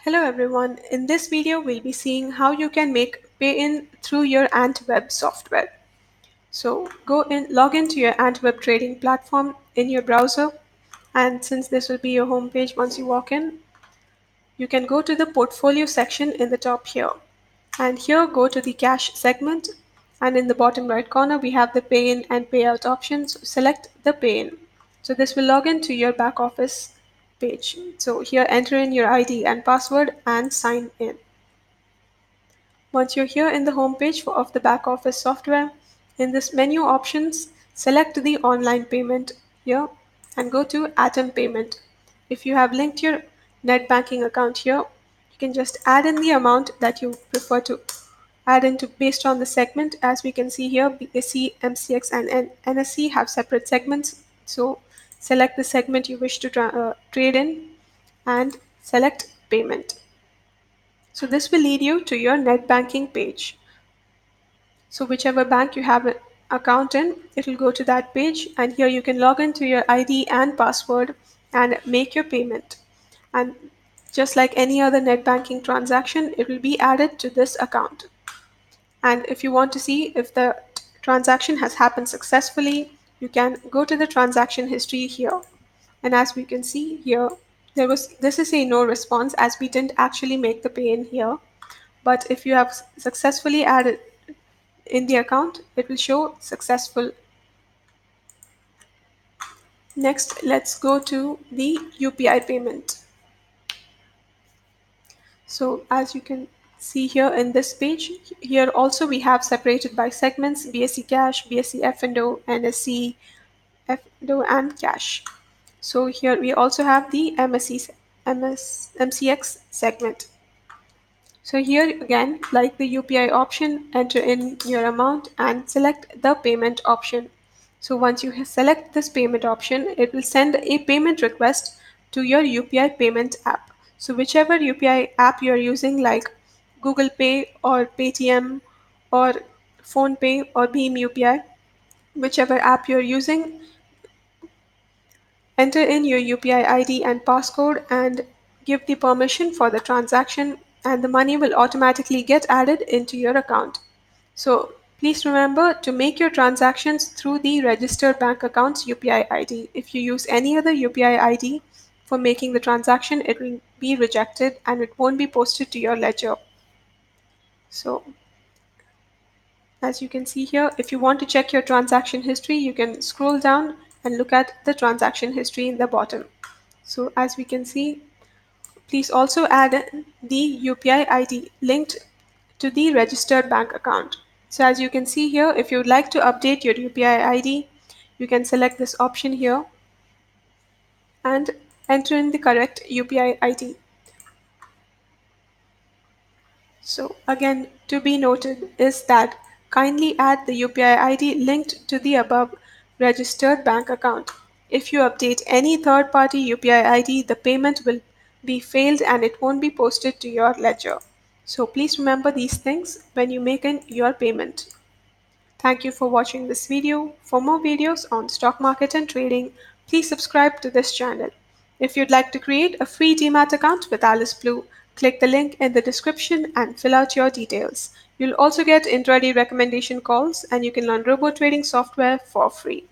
Hello everyone, in this video we'll be seeing how you can make Payin through your Ant-Web software. So log into your Ant-Web trading platform in your browser, and since this will be your home page once you walk in, you can go to the portfolio section in the top here. And here go to the cash segment, and in the bottom right corner we have the pay-in and payout options. Select the pay-in. So this will log into your back office page. So here enter in your ID and password and sign in. Once you're here in the home page of the back office software, in this menu options, select the online payment here and go to Atom Payment. If you have linked your net banking account here, you can just add in the amount that you prefer to add into based on the segment. As we can see here, BSC, MCX, and NSC have separate segments. So select the segment you wish to trade in and select payment. So this will lead you to your net banking page. So whichever bank you have an account in, it will go to that page, and here you can log into your ID and password and make your payment. And just like any other net banking transaction, it will be added to this account. And if you want to see if the transaction has happened successfully, you can go to the transaction history here. And as we can see here, this is a no response as we didn't actually make the pay in here. But if you have successfully added in the account, it will show successful. Next, let's go to the UPI payment. So as you can see here in this page, here also we have separated by segments: BSC cash, BSC F&O, NSC, F&O, and cash. So here we also have the MCX segment. So here again, like the UPI option, enter in your amount and select the payment option. So once you select this payment option, it will send a payment request to your UPI payment app. So whichever UPI app you're using, like Google Pay or Paytm or PhonePe or Beam UPI, whichever app you're using, enter in your UPI ID and passcode and give the permission for the transaction, and the money will automatically get added into your account. So please remember to make your transactions through the registered bank account's UPI ID. If you use any other UPI ID for making the transaction, it will be rejected and it won't be posted to your ledger. So as you can see here, if you want to check your transaction history, you can scroll down and look at the transaction history in the bottom. So as we can see, please also add the UPI ID linked to the registered bank account. So as you can see here, if you would like to update your UPI ID, you can select this option here and enter in the correct UPI ID. So again, to be noted is that kindly add the UPI ID linked to the above registered bank account. If you update any third-party UPI ID, the payment will be failed and it won't be posted to your ledger. So please remember these things when you make your payment. Thank you for watching this video. For more videos on stock market and trading, please subscribe to this channel. If you'd like to create a free Demat account with Alice Blue, click the link in the description and fill out your details. You'll also get intraday recommendation calls and you can learn robot trading software for free.